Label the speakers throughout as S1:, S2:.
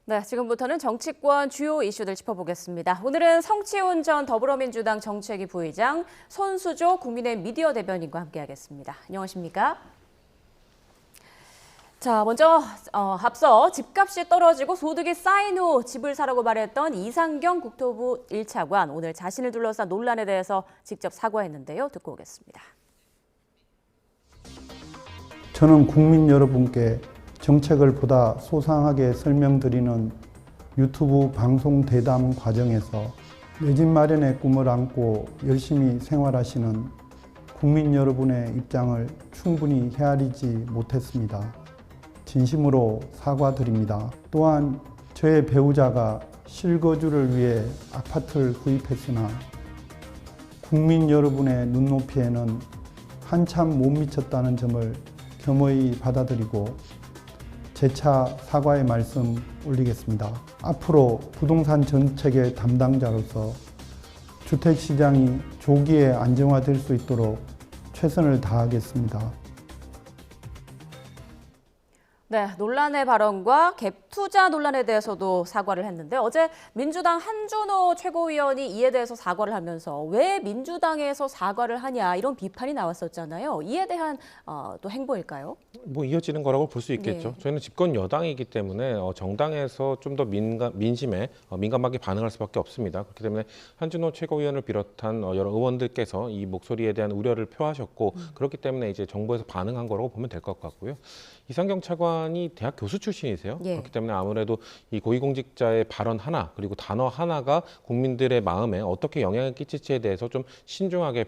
S1: 네, 지금부터는 정치권 주요 이슈들 짚어보겠습니다. 오늘은 성치훈 전 더불어민주당 정책위 부의장, 손수조 국민의힘 미디어 대변인과 함께하겠습니다. 안녕하십니까? 자, 먼저 앞서 집값이 떨어지고 소득이 쌓인 후 집을 사라고 말했던 이상경 국토부 1차관, 오늘 자신을 둘러싼 논란에 대해서 직접 사과했는데요. 듣고 오겠습니다.
S2: 저는 국민 여러분께 정책을 보다 소상하게 설명드리는 유튜브 방송 대담 과정에서 내 집 마련의 꿈을 안고 열심히 생활하시는 국민 여러분의 입장을 충분히 헤아리지 못했습니다. 진심으로 사과드립니다. 또한 저의 배우자가 실거주를 위해 아파트를 구입했으나 국민 여러분의 눈높이에는 한참 못 미쳤다는 점을 겸허히 받아들이고 재차 사과의 말씀 올리겠습니다. 앞으로 부동산 정책의 담당자로서 주택시장이 조기에 안정화될 수 있도록 최선을 다하겠습니다.
S1: 네, 논란의 발언과 갭 투자 논란에 대해서도 사과를 했는데 어제 민주당 한준호 최고위원이 이에 대해서 사과를 하면서 왜 민주당에서 사과를 하냐 이런 비판이 나왔었잖아요. 이에 대한 또 행보일까요?
S3: 뭐 이어지는 거라고 볼 수 있겠죠.
S1: 네.
S3: 저희는 집권 여당이기 때문에 정당에서 좀 더 민심에 민감하게 반응할 수밖에 없습니다. 그렇기 때문에 한준호 최고위원을 비롯한 여러 의원들께서 이 목소리에 대한 우려를 표하셨고 그렇기 때문에 이제 정부에서 반응한 거라고 보면 될 것 같고요. 이상경 차관이 대학 교수 출신이세요.
S1: 예.
S3: 그렇기 때문에 아무래도 이 고위공직자의 발언 하나 그리고 단어 하나가 국민들의 마음에 어떻게 영향을 끼칠지에 대해서 좀 신중하게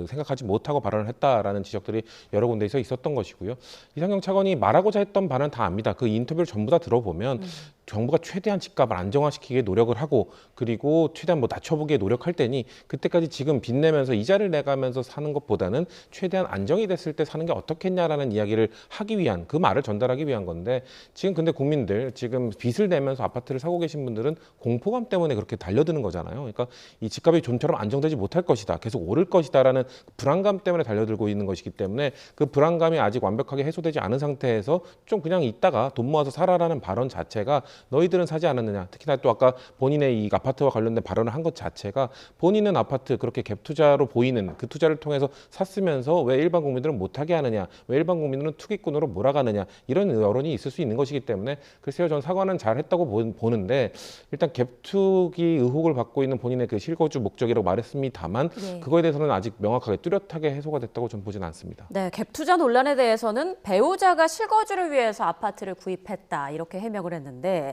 S3: 생각하지 못하고 발언을 했다라는 지적들이 여러 군데에서 있었던 것이고요. 이상경 차관이 말하고자 했던 바는 다 압니다. 그 인터뷰를 전부 다 들어보면 정부가 최대한 집값을 안정화시키게 노력을 하고 그리고 최대한 뭐 낮춰보기에 노력할 테니 그때까지 지금 빚내면서 이자를 내가면서 사는 것보다는 최대한 안정이 됐을 때 사는 게 어떻겠냐라는 이야기를 하기 위한 그 말을 전달하기 위한 건데 지금 근데 국민들 지금 빚을 내면서 아파트를 사고 계신 분들은 공포감 때문에 그렇게 달려드는 거잖아요. 그러니까 이 집값이 좀처럼 안정되지 못할 것이다. 계속 오를 것이다라는 불안감 때문에 달려들고 있는 것이기 때문에 그 불안감이 아직 완벽하게 해소되지 않은 상태에서 좀 그냥 있다가 돈 모아서 살아라는 발언 자체가 너희들은 사지 않았느냐. 특히나 또 아까 본인의 이 아파트와 관련된 발언을 한 것 자체가 본인은 아파트 그렇게 갭 투자로 보이는 그 투자를 통해서 샀으면서 왜 일반 국민들은 못하게 하느냐. 왜 일반 국민들은 투기꾼으로 몰아가느냐. 이런 여론이 있을 수 있는 것이기 때문에 글쎄요. 전 사과는 잘했다고 보는데 일단 갭 투기 의혹을 받고 있는 본인의 그 실거주 목적이라고 말했습니다만
S1: 네.
S3: 그거에 대해서는 아직 명확하게 뚜렷하게 해소가 됐다고 저는 보지는 않습니다.
S1: 네, 갭 투자 논란에 대해서는 배우자가 실거주를 위해서 아파트를 구입했다 이렇게 해명을 했는데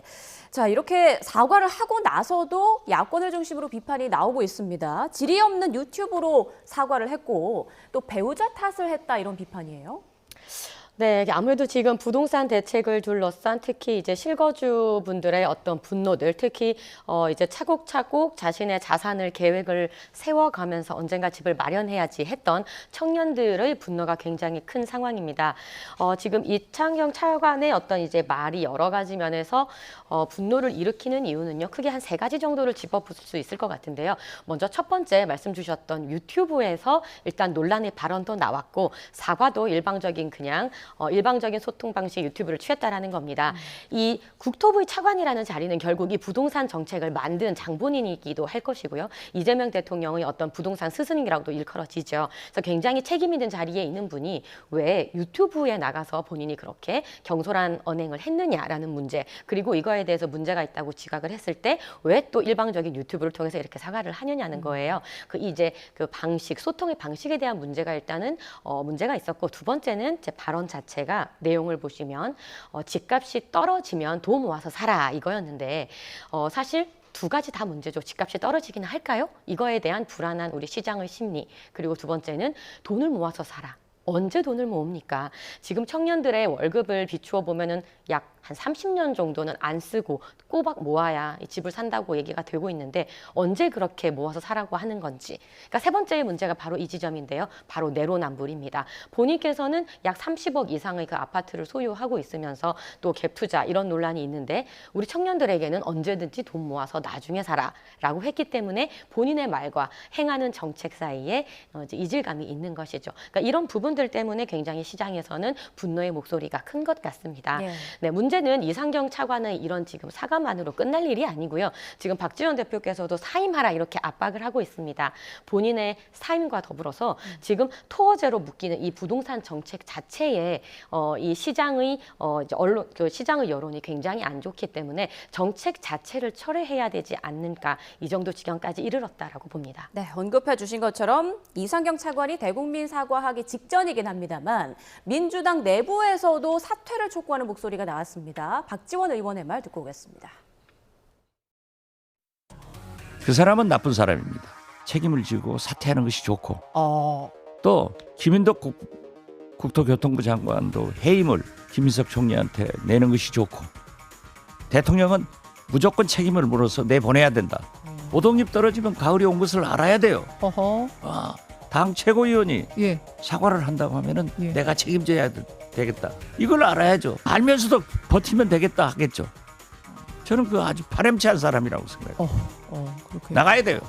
S1: 자, 이렇게 사과를 하고 나서도 야권을 중심으로 비판이 나오고 있습니다. 질이 없는 유튜브로 사과를 했고 또 배우자 탓을 했다 이런 비판이에요.
S4: 네, 아무래도 지금 부동산 대책을 둘러싼 특히 이제 실거주분들의 어떤 분노들, 특히 이제 차곡차곡 자신의 자산을 계획을 세워가면서 언젠가 집을 마련해야지 했던 청년들의 분노가 굉장히 큰 상황입니다. 지금 이창경 차관의 어떤 이제 말이 여러 가지 면에서 분노를 일으키는 이유는요, 크게 한 3가지 정도를 짚어볼 수 있을 것 같은데요. 먼저 첫 번째 말씀 주셨던 유튜브에서 일단 논란의 발언도 나왔고 사과도 일방적인 그냥 일방적인 소통 방식 유튜브를 취했다라는 겁니다. 이 국토부의 차관이라는 자리는 결국 이 부동산 정책을 만든 장본인이기도 할 것이고요. 이재명 대통령의 어떤 부동산 스승이라고도 일컬어지죠. 그래서 굉장히 책임 있는 자리에 있는 분이 왜 유튜브에 나가서 본인이 그렇게 경솔한 언행을 했느냐라는 문제, 그리고 이거에 대해서 문제가 있다고 지각을 했을 때 왜 또 일방적인 유튜브를 통해서 이렇게 사과를 하느냐는 거예요. 그 방식, 소통의 방식에 대한 문제가 일단은 문제가 있었고, 두 번째는 제 발언 자체가 내용을 보시면 집값이 떨어지면 돈 모아서 살아 이거였는데 사실 2가지 다 문제죠. 집값이 떨어지기는 할까요? 이거에 대한 불안한 우리 시장의 심리, 그리고 두 번째는 돈을 모아서 살아. 언제 돈을 모읍니까? 지금 청년들의 월급을 비추어 보면은 약 한 30년 정도는 안 쓰고 꼬박 모아야 이 집을 산다고 얘기가 되고 있는데 언제 그렇게 모아서 사라고 하는 건지. 그러니까 3번째의 문제가 바로 이 지점인데요. 바로 내로남불입니다. 본인께서는 약 30억 이상의 그 아파트를 소유하고 있으면서 또 갭 투자 이런 논란이 있는데 우리 청년들에게는 언제든지 돈 모아서 나중에 사라라고 했기 때문에 본인의 말과 행하는 정책 사이에 이제 이질감이 있는 것이죠. 그러니까 이런 부분들 때문에 굉장히 시장에서는 분노의 목소리가 큰 것 같습니다.
S1: 네.
S4: 네, 문제 문제는 이상경 차관의 이런 지금 사과만으로 끝날 일이 아니고요. 지금 박지원 대표께서도 사임하라 이렇게 압박을 하고 있습니다. 본인의 사임과 더불어서 지금 토어제로 묶이는 이 부동산 정책 자체에 이 시장의 이제 언론 시장의 여론이 굉장히 안 좋기 때문에 정책 자체를 철회해야 되지 않는가 이 정도 지경까지 이르렀다라고 봅니다.
S1: 네, 언급해 주신 것처럼 이상경 차관이 대국민 사과하기 직전이긴 합니다만 민주당 내부에서도 사퇴를 촉구하는 목소리가 나왔습니다. 박지원 의원의 말 듣고 오겠습니다.
S5: 그 사람은 나쁜 사람입니다. 책임을 지고 사퇴하는 것이 좋고 또 김인덕 국토교통부 장관도 해임을 김인석 총리한테 내는 것이 좋고 대통령은 무조건 책임을 물어서 내보내야 된다. 오동잎 떨어지면 가을이 온 것을 알아야 돼요. 당 최고위원이 사과를 한다고 하면은 내가 책임져야 되겠다. 이걸 알아야죠. 알면서도 버티면 되겠다 하겠죠. 저는 그 아주 파렴치한 사람이라고 생각해요. 나가야 돼요.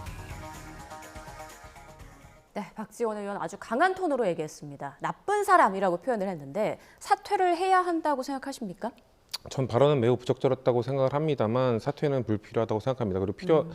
S1: 네, 박지원 의원 아주 강한 톤으로 얘기했습니다. 나쁜 사람이라고 표현을 했는데 사퇴를 해야 한다고 생각하십니까?
S3: 전 발언은 매우 부적절했다고 생각을 합니다만 사퇴는 불필요하다고 생각합니다. 그리고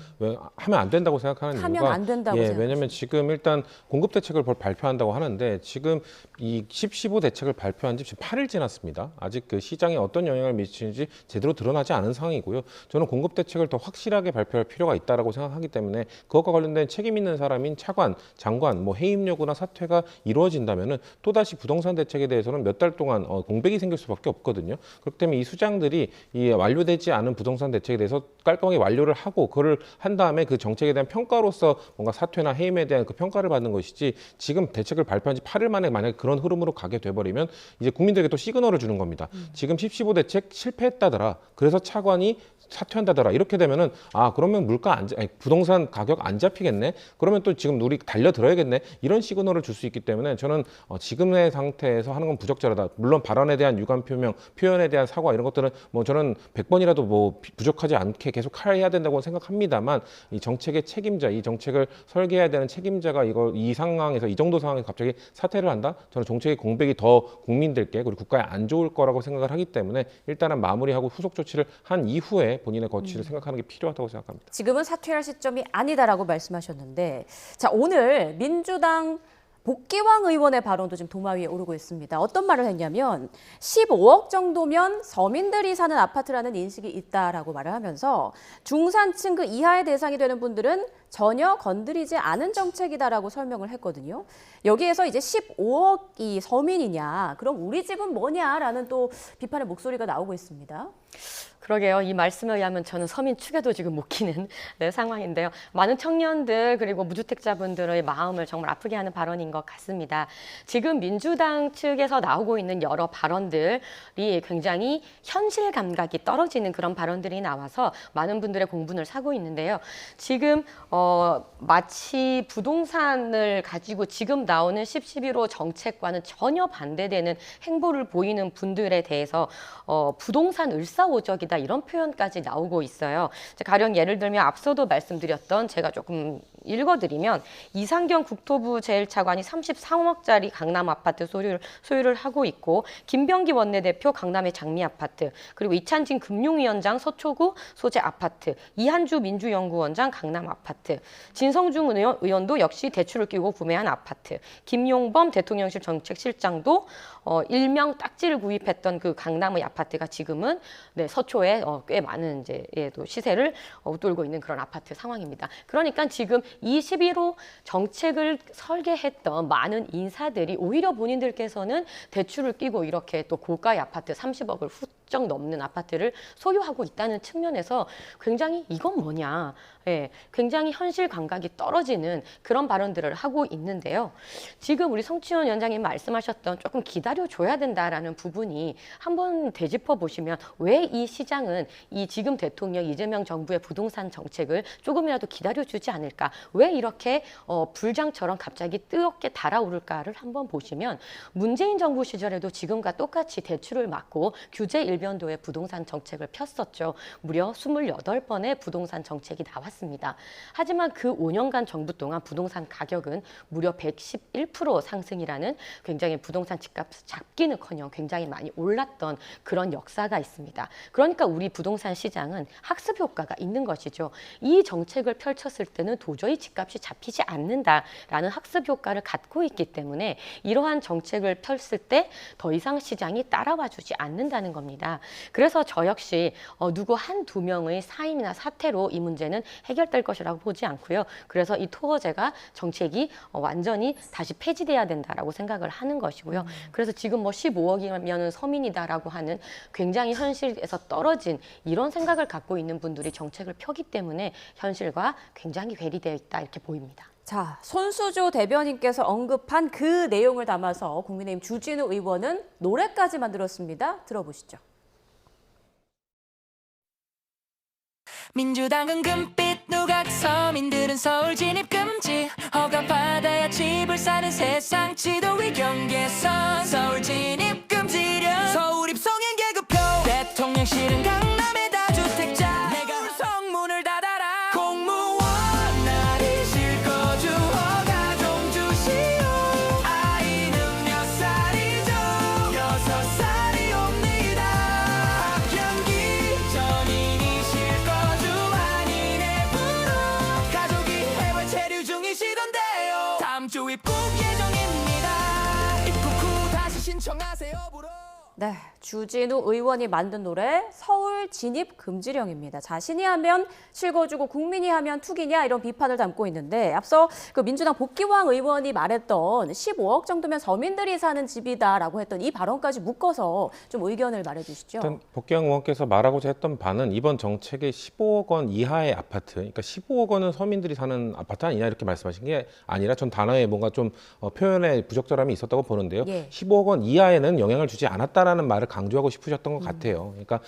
S3: 하면 안 된다고 생각하는
S1: 하면
S3: 이유가
S1: 안 된다고 생각하십니까?
S3: 왜냐하면 지금 일단 공급 대책을 발표한다고 하는데 지금 이 15 대책을 발표한 지 지금 8일 지났습니다. 아직 그 시장에 어떤 영향을 미치는지 제대로 드러나지 않은 상황이고요. 저는 공급 대책을 더 확실하게 발표할 필요가 있다라고 생각하기 때문에 그것과 관련된 책임 있는 사람인 차관, 장관, 해임 여부나 사퇴가 이루어진다면은 또다시 부동산 대책에 대해서는 몇 달 동안 공백이 생길 수밖에 없거든요. 그렇기 때문에 이 수장들이 이 완료되지 않은 부동산 대책에 대해서 깔끔하게 완료를 하고 그걸 한 다음에 그 정책에 대한 평가로서 뭔가 사퇴나 해임에 대한 그 평가를 받는 것이지 지금 대책을 발표한 지 8일 만에 만약에 그런 흐름으로 가게 돼버리면 이제 국민들에게 또 시그널을 주는 겁니다. 지금 15 대책 실패했다더라. 그래서 차관이 사퇴한다더라. 이렇게 되면은 그러면 부동산 가격 안 잡히겠네. 그러면 또 지금 우리 달려들어야겠네. 이런 시그널을 줄 수 있기 때문에 저는 지금의 상태에서 하는 건 부적절하다. 물론 발언에 대한 유감 표현에 대한 사과 이런 것들은 저는 100번이라도 부족하지 않게 계속 해야 된다고 생각합니다만 이 정책의 책임자, 이 정책을 설계해야 되는 책임자가 이 상황에서 이 정도 상황에서 갑자기 사퇴를 한다? 저는 정책의 공백이 더 국민들께 그리고 국가에 안 좋을 거라고 생각을 하기 때문에 일단은 마무리하고 후속 조치를 한 이후에 본인의 거취를 생각하는 게 필요하다고 생각합니다.
S1: 지금은 사퇴할 시점이 아니다라고 말씀하셨는데 자, 오늘 민주당 복귀왕 의원의 발언도 지금 도마 위에 오르고 있습니다. 어떤 말을 했냐면 15억 정도면 서민들이 사는 아파트라는 인식이 있다라고 말을 하면서 중산층 그 이하의 대상이 되는 분들은 전혀 건드리지 않은 정책이다라고 설명을 했거든요. 여기에서 이제 15억이 서민이냐, 그럼 우리 집은 뭐냐라는 또 비판의 목소리가 나오고 있습니다.
S4: 그러게요. 이 말씀에 의하면 저는 서민 축에도 지금 못 끼는 상황인데요. 많은 청년들 그리고 무주택자분들의 마음을 정말 아프게 하는 발언인 것 같습니다. 지금 민주당 측에서 나오고 있는 여러 발언들이 굉장히 현실 감각이 떨어지는 그런 발언들이 나와서 많은 분들의 공분을 사고 있는데요. 지금 마치 부동산을 가지고 지금 나오는 11호 정책과는 전혀 반대되는 행보를 보이는 분들에 대해서 부동산 을사오적이다 이런 표현까지 나오고 있어요. 가령 예를 들면 앞서도 말씀드렸던 제가 조금 읽어드리면 이상경 국토부 제1차관이 33억짜리 강남 아파트 소유를 하고 있고 김병기 원내대표 강남의 장미 아파트 그리고 이찬진 금융위원장 서초구 소재 아파트 이한주 민주연구원장 강남 아파트 진성중 의원도 역시 대출을 끼고 구매한 아파트 김용범 대통령실 정책실장도 일명 딱지를 구입했던 그 강남의 아파트가 지금은 서초에 꽤 많은 또 시세를 웃돌고 있는 그런 아파트 상황입니다. 그러니까 지금 이 11호 정책을 설계했던 많은 인사들이 오히려 본인들께서는 대출을 끼고 이렇게 또 고가의 아파트 30억을 훌쩍 넘는 아파트를 소유하고 있다는 측면에서 굉장히 이건 뭐냐, 굉장히 현실 감각이 떨어지는 그런 발언들을 하고 있는데요. 지금 우리 성치원 위원장님 말씀하셨던 조금 기다려줘야 된다라는 부분이 한번 되짚어 보시면 왜 이 시장은 이 지금 대통령 이재명 정부의 부동산 정책을 조금이라도 기다려주지 않을까, 왜 이렇게 불장처럼 갑자기 뜨겁게 달아오를까를 한번 보시면 문재인 정부 시절에도 지금과 똑같이 대출을 막고 규제 일변도의 부동산 정책을 폈었죠. 무려 28번의 부동산 정책이 나왔습니다. 하지만 그 5년간 정부 동안 부동산 가격은 무려 111% 상승이라는 굉장히 부동산 집값 잡기는커녕 굉장히 많이 올랐던 그런 역사가 있습니다. 그러니까 우리 부동산 시장은 학습 효과가 있는 것이죠. 이 정책을 펼쳤을 때는 도저히 집값이 잡히지 않는다라는 학습 효과를 갖고 있기 때문에 이러한 정책을 펼칠 때 더 이상 시장이 따라와 주지 않는다는 겁니다. 그래서 저 역시 누구 한두 명의 사임이나 사퇴로 이 문제는 해결될 것이라고 보지 않고요. 그래서 이 토어제가 정책이 완전히 다시 폐지돼야 된다라고 생각을 하는 것이고요. 그래서 지금 뭐 15억이면 서민이다라고 하는 굉장히 현실에서 떨어진 이런 생각을 갖고 있는 분들이 정책을 펴기 때문에 현실과 굉장히 괴리되어 있다 이렇게 보입니다.
S1: 자, 손수조 대변인께서 언급한 그 내용을 담아서 국민의힘 주진우 의원은 노래까지 만들었습니다. 들어보시죠.
S6: 민주당은 금빛 누각 서민들은 서울 진입 금지 허가받아야 집을 사는 세상 지도 위 경계선 서울 진입 금지령 서울 입성행 계급표 대통령실은 강남의 다주택자 내가 성문을 닫아라 공무원 나리 실거주 허가 좀 주시오 아이는 몇 살이죠 6살이 옵니다 학연기 전인이 실거주 가족이 해외 체류 중이시던데요 다음 주 입국 예정입니다 입국 후 다시 신청하세요 불어
S1: 네, 주진우 의원이 만든 노래 서울 진입 금지령입니다. 자신이 하면 실거주고 국민이 하면 투기냐 이런 비판을 담고 있는데 앞서 그 민주당 복기왕 의원이 말했던 15억 정도면 서민들이 사는 집이다라고 했던 이 발언까지 묶어서 좀 의견을 말해주시죠.
S3: 일단 복귀왕 의원께서 말하고자 했던 바는 이번 정책의 15억 원 이하의 아파트, 그러니까 15억 원은 서민들이 사는 아파트 아니냐 이렇게 말씀하신 게 아니라 전 단어에 뭔가 좀 표현에 부적절함이 있었다고 보는데요.
S1: 예.
S3: 15억 원 이하에는 영향을 주지 않았다라는 말을 강조하고 싶으셨던 것 같아요. 그러니까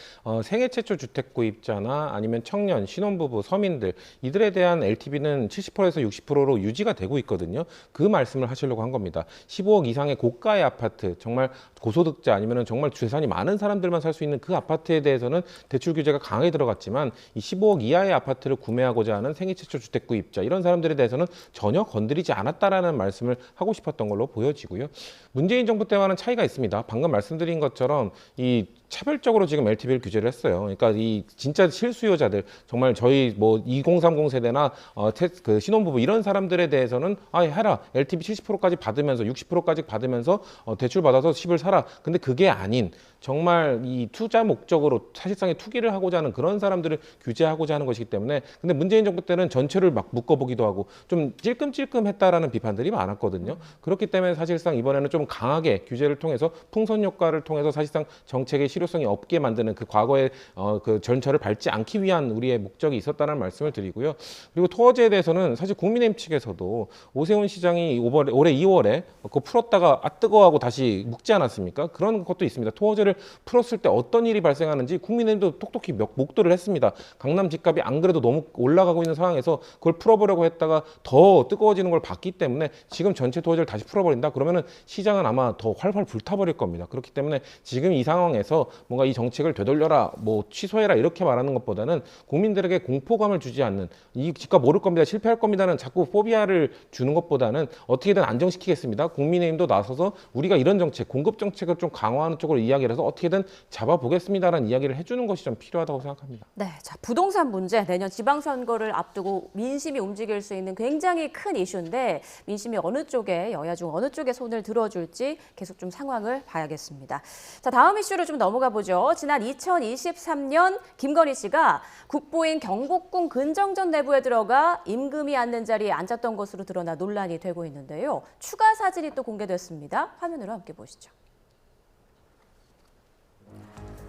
S3: 생애 최초 주택 구입자나 아니면 청년, 신혼부부, 서민들 이들에 대한 LTV는 70%에서 60%로 유지가 되고 있거든요. 그 말씀을 하시려고 한 겁니다. 15억 이상의 고가의 아파트, 정말 고소득자 아니면 정말 재산이 많은 사람들만 살 수 있는 그 아파트에 대해서는 대출 규제가 강하게 들어갔지만 이 15억 이하의 아파트를 구매하고자 하는 생애 최초 주택 구입자 이런 사람들에 대해서는 전혀 건드리지 않았다라는 말씀을 하고 싶었던 걸로 보여지고요. 문재인 정부 때와는 차이가 있습니다. 방금 말씀드린 것처럼 이 차별적으로 지금 LTV를 규제를 했어요. 그러니까 이 진짜 실수요자들 정말 저희 뭐 2030 세대나 그 신혼부부 이런 사람들에 대해서는 해라 LTV 70%까지 받으면서 60%까지 받으면서 대출 받아서 집을 사라. 근데 그게 아닌 정말 이 투자 목적으로 사실상의 투기를 하고자 하는 그런 사람들을 규제하고자 하는 것이기 때문에 근데 문재인 정부 때는 전체를 막 묶어보기도 하고 좀 찔끔찔끔했다라는 비판들이 많았거든요. 그렇기 때문에 사실상 이번에는 좀 강하게 규제를 통해서 풍선 효과를 통해서 사실상 정책의 실효성이 없게 만드는 그 과거의 그 전철을 밟지 않기 위한 우리의 목적이 있었다는 말씀을 드리고요. 그리고 토어제에 대해서는 사실 국민의힘 측에서도 오세훈 시장이 올해 2월에 그거 풀었다가 뜨거워하고 다시 묶지 않았습니까? 그런 것도 있습니다. 토어제를 풀었을 때 어떤 일이 발생하는지 국민의힘도 똑똑히 목도를 했습니다. 강남 집값이 안 그래도 너무 올라가고 있는 상황에서 그걸 풀어보려고 했다가 더 뜨거워지는 걸 봤기 때문에 지금 전체 토어제를 다시 풀어버린다? 그러면은 시장은 아마 더 활활 불타버릴 겁니다. 그렇기 때문에 지금 이 상황에서 뭔가 이 정책을 되돌려라, 뭐 취소해라 이렇게 말하는 것보다는 국민들에게 공포감을 주지 않는 이 집값 오를 겁니다, 실패할 겁니다는 자꾸 포비아를 주는 것보다는 어떻게든 안정시키겠습니다. 국민의힘도 나서서 우리가 이런 정책, 공급 정책을 좀 강화하는 쪽으로 이야기를 해서 어떻게든 잡아보겠습니다라는 이야기를 해주는 것이 좀 필요하다고 생각합니다.
S1: 네, 자 부동산 문제 내년 지방선거를 앞두고 민심이 움직일 수 있는 굉장히 큰 이슈인데 민심이 어느 쪽에 여야 중 어느 쪽에 손을 들어줄지 계속 좀 상황을 봐야겠습니다. 자 다음 이슈로 좀 넘어가 보죠. 지난 2023년 김건희 씨가 국보인 경복궁 근정전 내부에 들어가 임금이 앉는 자리에 앉았던 것으로 드러나 논란이 되고 있는데요. 추가 사진이 또 공개됐습니다. 화면으로 함께 보시죠.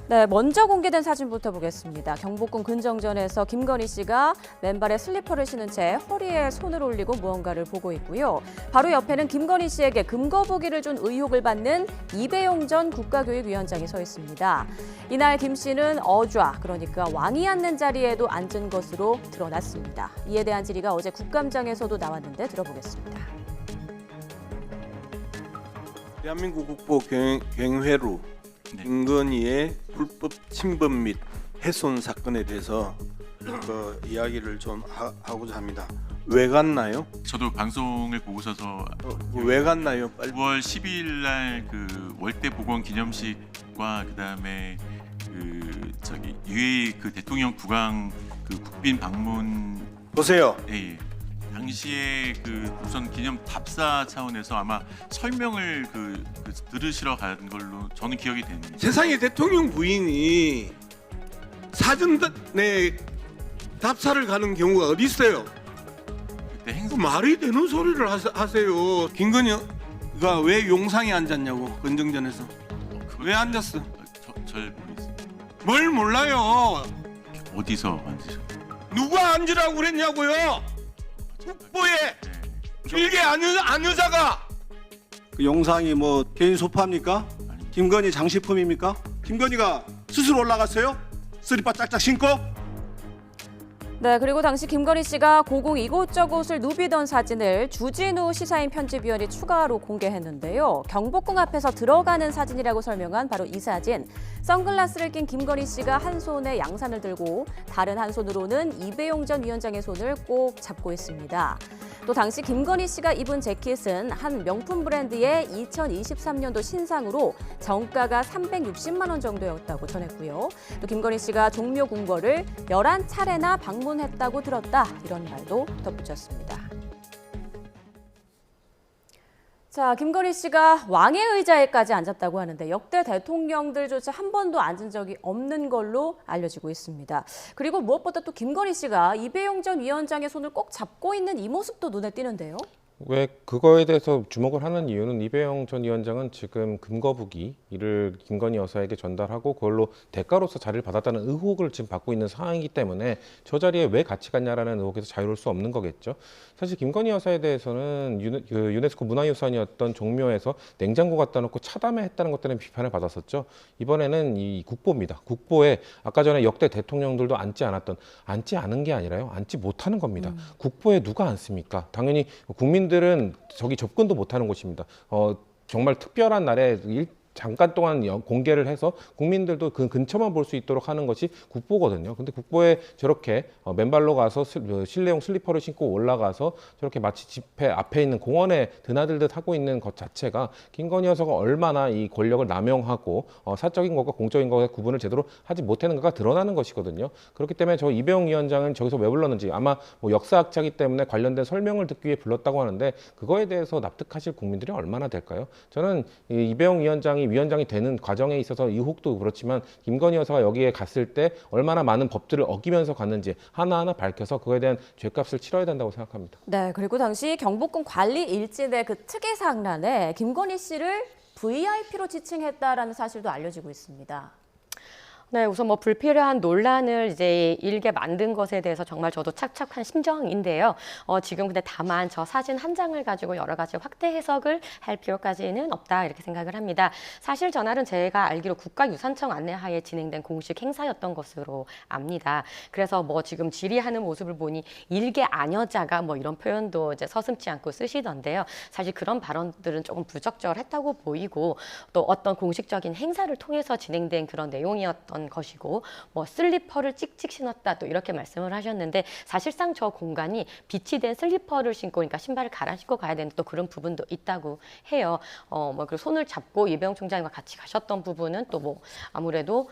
S1: 네, 먼저 공개된 사진부터 보겠습니다. 경복궁 근정전에서 김건희 씨가 맨발에 슬리퍼를 신은 채 허리에 손을 올리고 무언가를 보고 있고요. 바로 옆에는 김건희 씨에게 금거북이를 준 의혹을 받는 이배용 전 국가교육위원장이 서 있습니다. 이날 김 씨는 어좌, 그러니까 왕이 앉는 자리에도 앉은 것으로 드러났습니다. 이에 대한 질의가 어제 국감장에서도 나왔는데 들어보겠습니다.
S7: 대한민국 국보 경회로 네.
S8: 김건희의 불법 침범 및 훼손 사건에 대해서 이야기를 좀 하고자 합니다. 왜 갔나요?
S7: 저도 방송을 보고서서
S8: 왜 갔나요? 빨리.
S7: 9월 12일 날 그 월대 복원 기념식과 그다음에 UAE 그 대통령 국왕 그 국빈 방문
S8: 보세요.
S7: 예. 당시에 그 우선 기념 답사 차원에서 아마 설명을 들으시러 간 걸로 저는 기억이 됩니다.
S8: 세상에 대통령 부인이 사전에 답사를 가는 경우가 어디 있어요?
S7: 그때 행사
S8: 말이 되는 소리를 하세요. 김건희가 왜 용상에 앉았냐고, 건정전에서. 왜 앉았어?
S7: 절 모르겠습니다.
S8: 뭘 몰라요.
S7: 어디서 앉으셨어요?
S8: 누가 앉으라고 그랬냐고요? 국보에 길게 안 여자가.
S9: 그 영상이 뭐 개인 소파입니까? 김건희 장식품입니까? 김건희가 스스로 올라갔어요? 스리퍼 짝짝 신고?
S1: 네, 그리고 당시 김건희 씨가 고궁 이곳저곳을 누비던 사진을 주진우 시사인 편집위원이 추가로 공개했는데요. 경복궁 앞에서 들어가는 사진이라고 설명한 바로 이 사진. 선글라스를 낀 김건희 씨가 한 손에 양산을 들고 다른 한 손으로는 이배용 전 위원장의 손을 꼭 잡고 있습니다. 또 당시 김건희 씨가 입은 재킷은 한 명품 브랜드의 2023년도 신상으로 정가가 360만 원 정도였다고 전했고요. 또 김건희 씨가 종묘 궁궐을 11차례나 방문했다고 들었다, 이런 말도 덧붙였습니다. 자, 김건희 씨가 왕의 의자에까지 앉았다고 하는데 역대 대통령들조차 한 번도 앉은 적이 없는 걸로 알려지고 있습니다. 그리고 무엇보다 또 김건희 씨가 이배용 전 위원장의 손을 꼭 잡고 있는 이 모습도 눈에 띄는데요.
S3: 왜 그거에 대해서 주목을 하는 이유는 이배용 전 위원장은 지금 금거북이 이를 김건희 여사에게 전달하고 그걸로 대가로서 자리를 받았다는 의혹을 지금 받고 있는 상황이기 때문에 저 자리에 왜 같이 갔냐라는 의혹에서 자유로울 수 없는 거겠죠. 사실 김건희 여사에 대해서는 유네스코 문화유산이었던 종묘에서 냉장고 갖다 놓고 차담회 했다는 것 때문에 비판을 받았었죠. 이번에는 이 국보입니다. 국보에 아까 전에 역대 대통령들도 앉지 않은 게 아니라요. 앉지 못하는 겁니다. 국보에 누가 앉습니까? 당연히 국민들은 저기 접근도 못하는 곳입니다. 정말 특별한 날에 잠깐 동안 공개를 해서 국민들도 그 근처만 볼 수 있도록 하는 것이 국보거든요. 근데 국보에 저렇게 맨발로 가서 실내용 슬리퍼를 신고 올라가서 저렇게 마치 집회 앞에 있는 공원에 드나들듯 하고 있는 것 자체가 김건희 여사가 얼마나 이 권력을 남용하고 사적인 것과 공적인 것의 구분을 제대로 하지 못하는 것가 드러나는 것이거든요. 그렇기 때문에 저 이배용 위원장은 저기서 왜 불렀는지 아마 뭐 역사학자이기 때문에 관련된 설명을 듣기 위해 불렀다고 하는데 그거에 대해서 납득하실 국민들이 얼마나 될까요? 저는 이배용 위원장이 되는 과정에 있어서 의혹도 그렇지만 김건희 여사가 여기에 갔을 때 얼마나 많은 법들을 어기면서 갔는지 하나하나 밝혀서 그거에 대한 죄값을 치러야 된다고 생각합니다.
S1: 네, 그리고 당시 경복궁 관리 일진의 그 특이상란에 김건희 씨를 VIP로 지칭했다라는 사실도 알려지고 있습니다.
S4: 네, 우선 뭐 불필요한 논란을 이제 일게 만든 것에 대해서 정말 저도 착잡한 심정인데요. 지금 근데 다만 저 사진 한 장을 가지고 여러 가지 확대 해석을 할 필요까지는 없다, 이렇게 생각을 합니다. 사실 전날은 제가 알기로 국가유산청 안내하에 진행된 공식 행사였던 것으로 압니다. 그래서 뭐 지금 질의하는 모습을 보니 일개 아녀자가 뭐 이런 표현도 이제 서슴지 않고 쓰시던데요. 사실 그런 발언들은 조금 부적절했다고 보이고 또 어떤 공식적인 행사를 통해서 진행된 그런 내용이었던 것이고 뭐 슬리퍼를 찍찍 신었다 또 이렇게 말씀을 하셨는데 사실상 저 공간이 빛이 된 슬리퍼를 신고 그러니까 신발을 갈아 신고 가야 되는 또 그런 부분도 있다고 해요. 뭐 그 손을 잡고 이배용 총장과 같이 가셨던 부분은 또 뭐 아무래도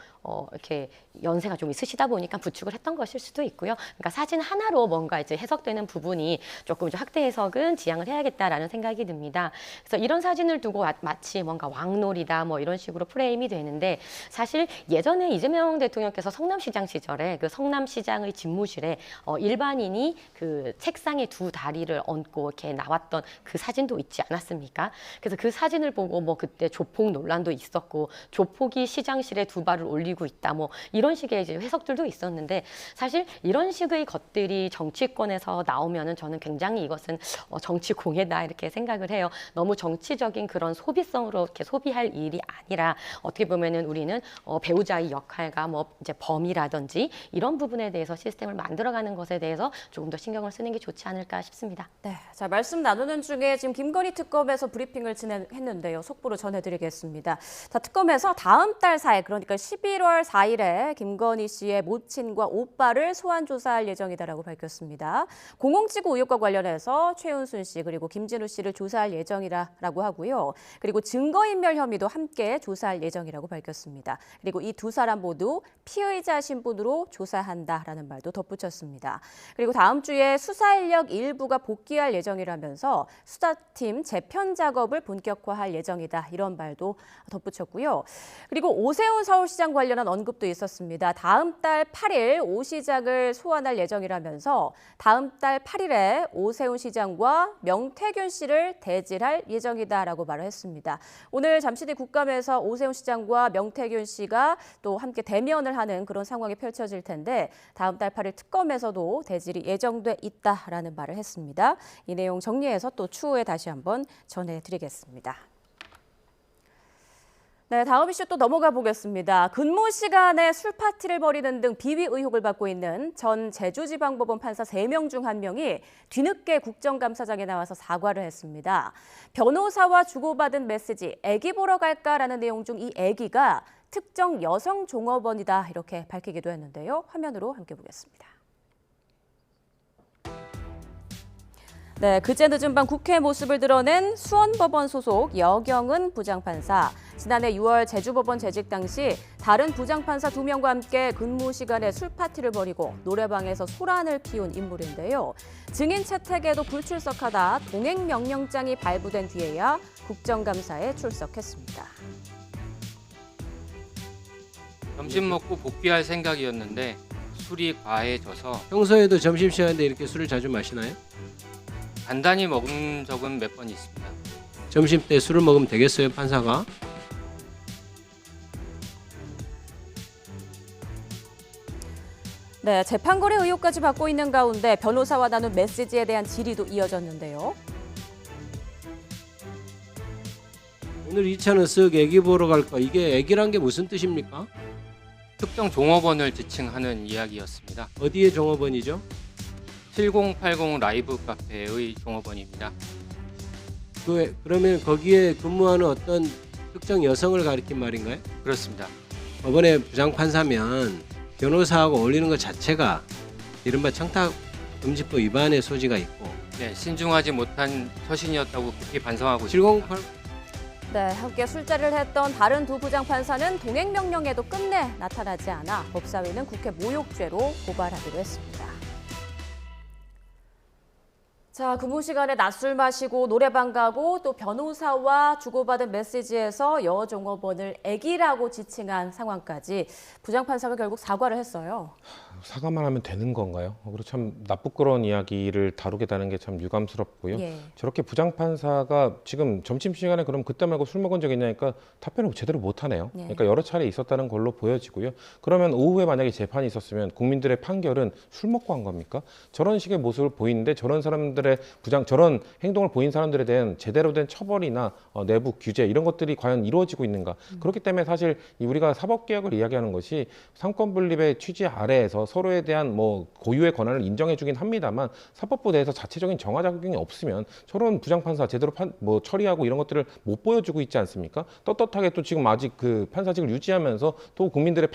S4: 이렇게 연세가 좀 있으시다 보니까 부축을 했던 것일 수도 있고요. 그러니까 사진 하나로 뭔가 이제 해석되는 부분이 조금 이제 확대 해석은 지양을 해야겠다라는 생각이 듭니다. 그래서 이런 사진을 두고 마치 뭔가 왕놀이다 뭐 이런 식으로 프레임이 되는데 사실 예전에 이재명 대통령께서 성남시장 시절에 그 성남시장의 집무실에 일반인이 그 책상에 두 다리를 얹고 이렇게 나왔던 그 사진도 있지 않았습니까? 그래서 그 사진을 보고 뭐 그때 조폭 논란도 있었고 조폭이 시장실에 두 발을 올리고 노리고 있다. 뭐 이런 식의 이제 해석들도 있었는데 사실 이런 식의 것들이 정치권에서 나오면은 저는 굉장히 이것은 정치 공해다 이렇게 생각을 해요. 너무 정치적인 그런 소비성으로 이렇게 소비할 일이 아니라 어떻게 보면은 우리는 배우자의 역할과 뭐 이제 범위라든지 이런 부분에 대해서 시스템을 만들어가는 것에 대해서 조금 더 신경을 쓰는 게 좋지 않을까 싶습니다.
S1: 네, 자 말씀 나누는 중에 지금 김건희 특검에서 브리핑을 진행했는데요. 속보로 전해드리겠습니다. 자, 특검에서 다음 달 4일, 그러니까 11월 4일에 김건희 씨의 모친과 오빠를 소환 조사할 예정이다라고 밝혔습니다. 공공지구 의혹과 관련해서 최은순 씨 그리고 김진우 씨를 조사할 예정이라고 하고요. 그리고 증거인멸 혐의도 함께 조사할 예정이라고 밝혔습니다. 그리고 이 두 사람 모두 피의자 신분으로 조사한다라는 말도 덧붙였습니다. 그리고 다음 주에 수사 인력 일부가 복귀할 예정이라면서 수사팀 재편 작업을 본격화할 예정이다. 이런 말도 덧붙였고요. 그리고 오세훈 서울시장 관련한 언급도 있었습니다. 다음 달 8일 오 시장을 소환할 예정이라면서 다음 달 8일에 오세훈 시장과 명태균 씨를 대질할 예정이다라고 말을 했습니다. 오늘 잠시 뒤 국감에서 오세훈 시장과 명태균 씨가 또 함께 대면을 하는 그런 상황이 펼쳐질 텐데 다음 달 8일 특검에서도 대질이 예정돼 있다라는 말을 했습니다. 이 내용 정리해서 또 추후에 다시 한번 전해드리겠습니다. 네, 다음 이슈 또 넘어가 보겠습니다. 근무 시간에 술 파티를 벌이는 등 비위 의혹을 받고 있는 전 제주지방법원 판사 3명 중 1명이 뒤늦게 국정감사장에 나와서 사과를 했습니다. 변호사와 주고받은 메시지, 애기 보러 갈까라는 내용 중 이 애기가 특정 여성 종업원이다 이렇게 밝히기도 했는데요. 화면으로 함께 보겠습니다. 네, 그제 늦은 밤 국회 모습을 드러낸 수원법원 소속 여경은 부장판사. 지난해 6월 제주법원 재직 당시 다른 부장판사 2명과 함께 근무 시간에 술 파티를 벌이고 노래방에서 소란을 피운 인물인데요. 증인 채택에도 불출석하다 동행 명령장이 발부된 뒤에야 국정감사에 출석했습니다.
S10: 점심 먹고 복귀할 생각이었는데 술이 과해져서
S11: 평소에도 점심시간에 이렇게 술을 자주 마시나요?
S10: 간단히 먹은 적은 몇 번 있습니다.
S11: 점심 때 술을 먹으면 되겠어요, 판사가?
S1: 네, 재판거래 의혹까지 받고 있는 가운데 변호사와 나눈 메시지에 대한 질의도 이어졌는데요.
S11: 오늘 2차는 쓱 애기 보러 갈까? 이게 애기란 게 무슨 뜻입니까?
S10: 특정 종업원을 지칭하는 이야기였습니다.
S11: 어디의 종업원이죠?
S10: 7080 라이브 카페의 종업원입니다.
S11: 그러면 거기에 근무하는 어떤 특정 여성을 가리킨 말인가요?
S10: 그렇습니다.
S11: 법원의 부장판사면 변호사하고 어울리는 것 자체가 이른바 청탁금지법 위반의 소지가 있고
S10: 네, 신중하지 못한 처신이었다고 깊이 반성하고 있습니다.
S11: 708
S1: 네, 함께 술자리를 했던 다른 두 부장판사는 동행명령에도 끝내 나타나지 않아 법사위는 국회 모욕죄로 고발하기로 했습니다. 자, 근무 시간에 낮술 마시고 노래방 가고 또 변호사와 주고받은 메시지에서 여종업원을 애기라고 지칭한 상황까지 부장판사가 결국 사과를 했어요.
S3: 사과만 하면 되는 건가요? 그리고 참 나쁘끄러운 이야기를 다루게 되는 게 참 유감스럽고요.
S1: 예.
S3: 저렇게 부장판사가 지금 점심시간에 그럼 그때 말고 술 먹은 적 있냐니까 답변을 제대로 못하네요.
S1: 예.
S3: 그러니까 여러 차례 있었다는 걸로 보여지고요. 그러면 오후에 만약에 재판이 있었으면 국민들의 판결은 술 먹고 한 겁니까? 저런 식의 모습을 보이는데 저런 사람들의 저런 행동을 보인 사람들에 대한 제대로 된 처벌이나 내부 규제 이런 것들이 과연 이루어지고 있는가? 그렇기 때문에 사실 우리가 사법개혁을 이야기하는 것이 상권분립의 취지 아래에서 서로에 대한 뭐 고유의 권한을 인정해주긴 합니다만 사법부 내에서 자체적인 정화작용이 없으면 저런 부장판사 제대로 처리하고 이런 것들을 못 보여주고 있지 않습니까? 떳떳하게 또 지금 아직 그 판사직을 유지하면서 또 국민들의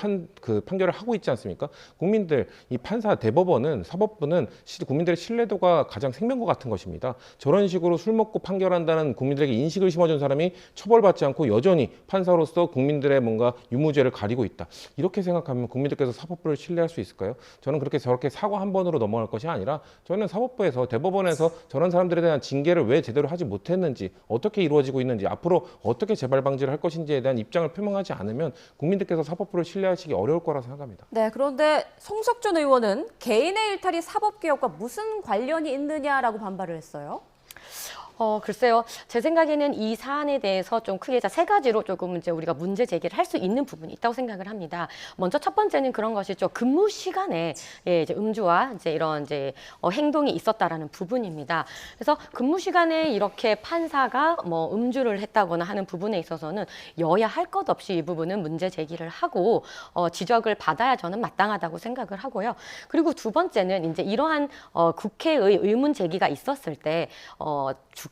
S3: 판결을 하고 있지 않습니까? 국민들 이 판사 대법원은 사법부는 국민들의 신뢰도가 가장 생명과 같은 것입니다. 저런 식으로 술 먹고 판결한다는 국민들에게 인식을 심어준 사람이 처벌받지 않고 여전히 판사로서 국민들의 뭔가 유무죄를 가리고 있다. 이렇게 생각하면 국민들께서 사법부를 신뢰할 수 있을까요? 저는 그렇게 저렇게 사과 한 번으로 넘어갈 것이 아니라 저는 사법부에서 대법원에서 저런 사람들에 대한 징계를 왜 제대로 하지 못했는지 어떻게 이루어지고 있는지 앞으로 어떻게 재발 방지를 할 것인지에 대한 입장을 표명하지 않으면 국민들께서 사법부를 신뢰하시기 어려울 거라 생각합니다.
S1: 네, 그런데 송석준 의원은 개인의 일탈이 사법개혁과 무슨 관련이 있느냐라고 반발을 했어요.
S4: 글쎄요. 제 생각에는 이 사안에 대해서 좀 크게 세 가지로 조금 이제 우리가 문제 제기를 할 수 있는 부분이 있다고 생각을 합니다. 먼저 첫 번째는 그런 것이죠. 근무 시간에 이제 음주와 이제 이런 이제 행동이 있었다라는 부분입니다. 그래서 근무 시간에 이렇게 판사가 뭐 음주를 했다거나 하는 부분에 있어서는 여야 할 것 없이 이 부분은 문제 제기를 하고 지적을 받아야 저는 마땅하다고 생각을 하고요. 그리고 두 번째는 이제 이러한 국회의 의문 제기가 있었을 때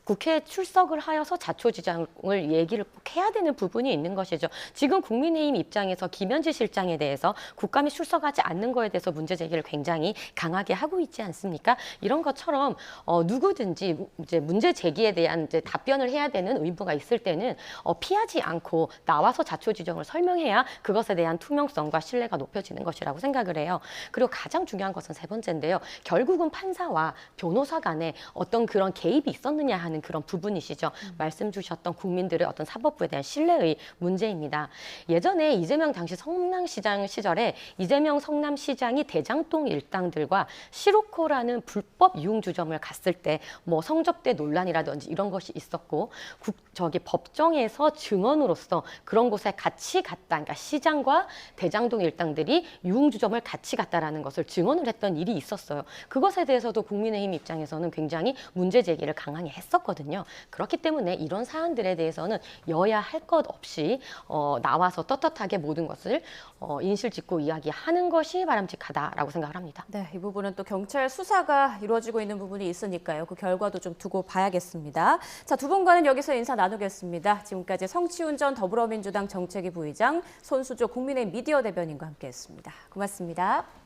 S4: 국회에 출석을 하여서 자초지종을 얘기를 꼭 해야 되는 부분이 있는 것이죠. 지금 국민의힘 입장에서 김현지 실장에 대해서 국감에 출석하지 않는 거에 대해서 문제 제기를 굉장히 강하게 하고 있지 않습니까? 이런 것처럼 누구든지 이제 문제 제기에 대한 이제 답변을 해야 되는 의무가 있을 때는 피하지 않고 나와서 자초지종을 설명해야 그것에 대한 투명성과 신뢰가 높여지는 것이라고 생각을 해요. 그리고 가장 중요한 것은 세 번째인데요. 결국은 판사와 변호사 간에 어떤 그런 개입이 있었느냐 하는 그런 부분이시죠. 말씀 주셨던 국민들의 어떤 사법부에 대한 신뢰의 문제입니다. 예전에 이재명 당시 성남시장 시절에 이재명 성남시장이 대장동 일당들과 시로코라는 불법 유흥주점을 갔을 때 뭐 성접대 논란이라든지 이런 것이 있었고 법정에서 증언으로서 그런 곳에 같이 갔다. 그러니까 시장과 대장동 일당들이 유흥주점을 같이 갔다라는 것을 증언을 했던 일이 있었어요. 그것에 대해서도 국민의힘 입장에서는 굉장히 문제 제기를 강하게 했었거든요. 그렇기 때문에 이런 사안들에 대해서는 여야 할 것 없이 나와서 떳떳하게 모든 것을 인실짓고 이야기하는 것이 바람직하다라고 생각을 합니다.
S1: 네, 이 부분은 또 경찰 수사가 이루어지고 있는 부분이 있으니까요. 그 결과도 좀 두고 봐야겠습니다. 자, 두 분과는 여기서 인사 나누겠습니다. 지금까지 성치훈 전 더불어민주당 정책위 부의장, 손수조 국민의힘 미디어 대변인과 함께했습니다. 고맙습니다.